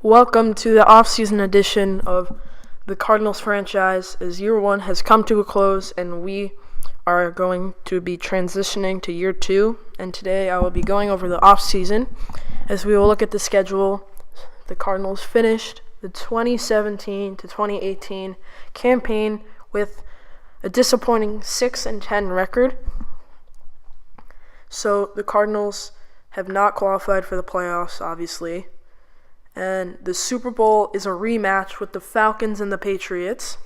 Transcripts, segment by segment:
Welcome to the off-season edition of the Cardinals franchise, as year one has come to a close and we are going to be transitioning to year two. And today I will be going over the off-season as we will look at the schedule. The Cardinals finished the 2017 to 2018 campaign with a disappointing 6-10 record. So the Cardinals have not qualified for the playoffs, obviously. And the Super Bowl is a rematch with the Falcons and the Patriots.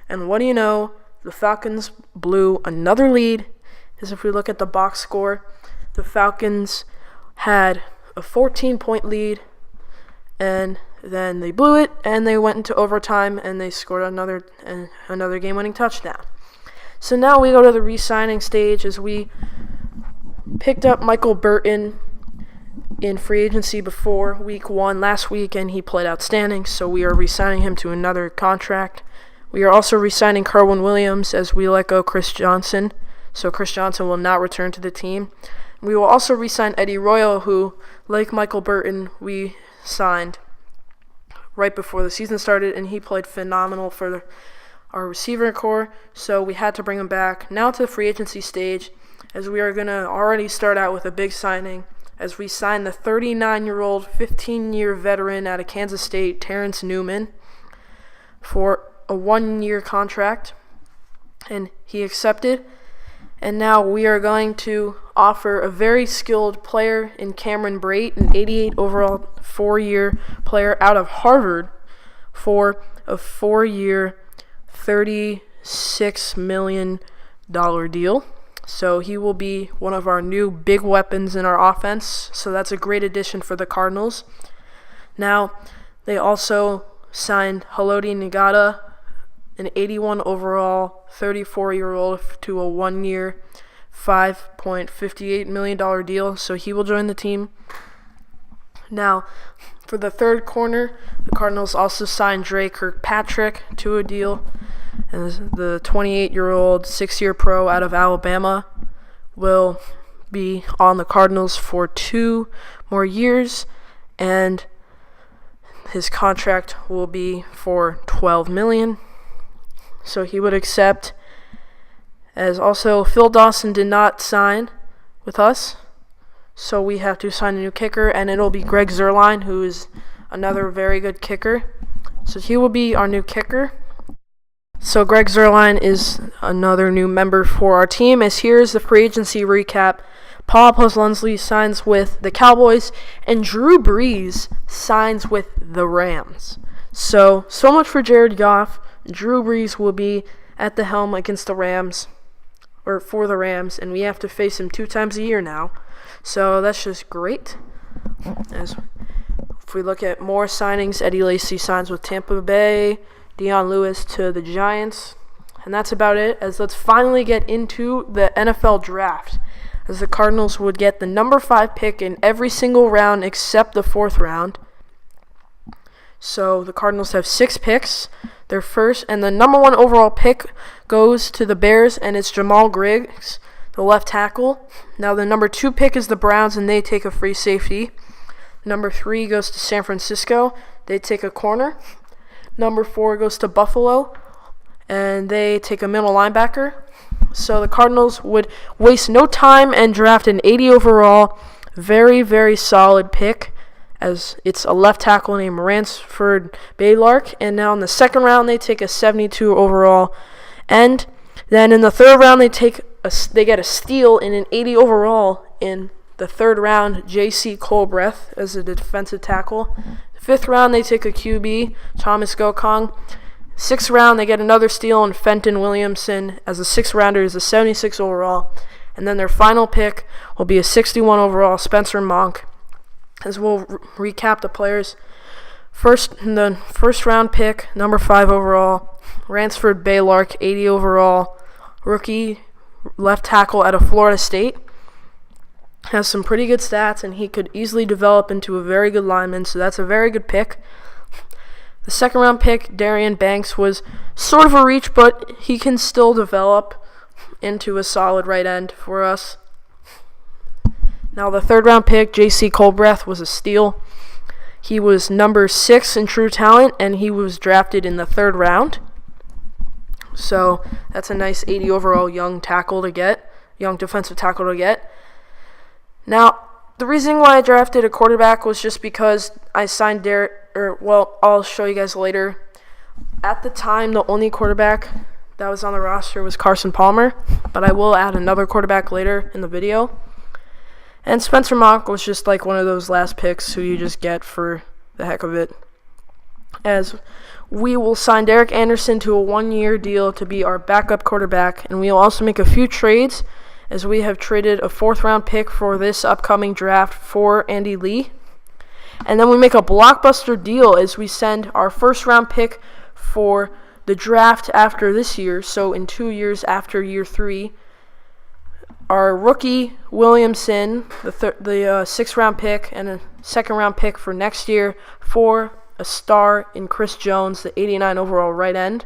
And what do you know? The Falcons blew another lead. As if we look at the box score, the Falcons had a 14-point lead, and then they blew it, and they went into overtime, and they scored another game-winning touchdown. So now we go to the re-signing stage as we picked up Michael Burton in free agency before week one last week, and he played outstanding, so we are re-signing him to another contract. We are also re-signing Kerwin Williams as we let go Chris Johnson, so Chris Johnson will not return to the team. We will also re-sign Eddie Royal, who, like Michael Burton, we signed right before the season started, and he played phenomenal for our receiver core, so we had to bring him back. Now to the free agency stage, as we are going to already start out with a big signing, as we sign the 39-year-old, 15-year veteran out of Kansas State, Terrence Newman, for a 1-year contract, and he accepted. And now we are going to offer a very skilled player in Cameron Brate, an 88 overall 4-year player out of Harvard, for a 4-year, $36 million deal. So he will be one of our new big weapons in our offense. So that's a great addition for the Cardinals. Now, they also signed Haloti Ngata, an 81 overall, 34-year-old, to a 1-year, $5.58 million deal. So he will join the team. Now, for the third corner, the Cardinals also signed Dre Kirkpatrick to a deal. And the 28-year-old, 6-year pro out of Alabama will be on the Cardinals for 2 more years, and his contract will be for $12 million. So he would accept. As also, Phil Dawson did not sign with us, so we have to sign a new kicker, and it'll be Greg Zuerlein, who is another very good kicker. So he will be our new kicker. So Greg Zuerlein is another new member for our team, as here's the free agency recap. Paul Posluszny signs with the Cowboys, and Drew Brees signs with the Rams. So much for Jared Goff. Drew Brees will be at the helm against the Rams, or for the Rams, and we have to face him 2 times a year now. So that's just great. If we look at more signings, Eddie Lacy signs with Tampa Bay, Dion Lewis to the Giants, and that's about it. As let's finally get into the NFL draft, as the Cardinals would get the number 5 pick in every single round except the 4th round. So the Cardinals have 6 picks. Their first and the number 1 overall pick goes to the Bears, and it's Jamal Griggs, the left tackle. Now the number 2 pick is the Browns, and they take a free safety. Number 3 goes to San Francisco. They take a corner. Number 4 goes to Buffalo, and they take a middle linebacker. So the Cardinals would waste no time and draft an 80 overall, very, very solid pick, as it's a left tackle named Ransford Baylark. And now in the 2nd round, they take a 72 overall. And then in the 3rd round, they get a steal in an 80 overall in the 3rd round, J.C. Colbreth as a defensive tackle. 5th round, they take a QB, Thomas Gokong. 6th round, they get another steal in Fenton Williamson as a 6th rounder, is a 76 overall. And then their final pick will be a 61 overall, Spencer Monk. As we'll recap the players. The first round pick, number 5 overall, Ransford Baylark, 80 overall, rookie left tackle out of Florida State. Has some pretty good stats, and he could easily develop into a very good lineman, so that's a very good pick. The 2nd round pick, Darian Banks, was sort of a reach, but he can still develop into a solid right end for us. Now the 3rd round pick, J.C. Colbreth, was a steal. He was number 6 in true talent, and he was drafted in the 3rd round. So that's a nice 80 overall young defensive tackle to get. Now, the reason why I drafted a quarterback was just because I signed I'll show you guys later. At the time, the only quarterback that was on the roster was Carson Palmer, but I will add another quarterback later in the video. And Spencer Mock was just like one of those last picks who you just get for the heck of it. As we will sign Derek Anderson to a 1-year deal to be our backup quarterback, and we will also make a few trades, as we have traded a 4th-round pick for this upcoming draft for Andy Lee. And then we make a blockbuster deal as we send our 1st-round pick for the draft after this year, so in 2 years after year 3, our rookie Williamson, the 6th-round pick, and a 2nd-round pick for next year for a star in Chris Jones, the 89 overall right end.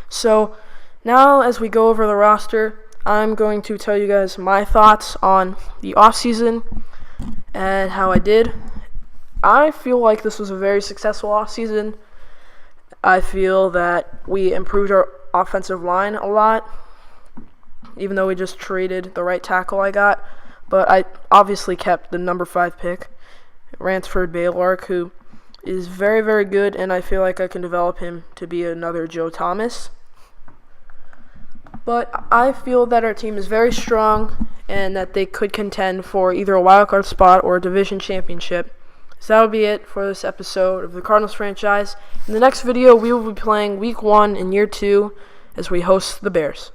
So now as we go over the roster, I'm going to tell you guys my thoughts on the offseason and how I did. I feel like this was a very successful offseason. I feel that we improved our offensive line a lot, even though we just traded the right tackle I got. But I obviously kept the number 5 pick, Ransford Baylark, who is very, very good, and I feel like I can develop him to be another Joe Thomas. But I feel that our team is very strong and that they could contend for either a wildcard spot or a division championship. So that will be it for this episode of the Cardinals franchise. In the next video, we will be playing Week 1 in Year 2 as we host the Bears.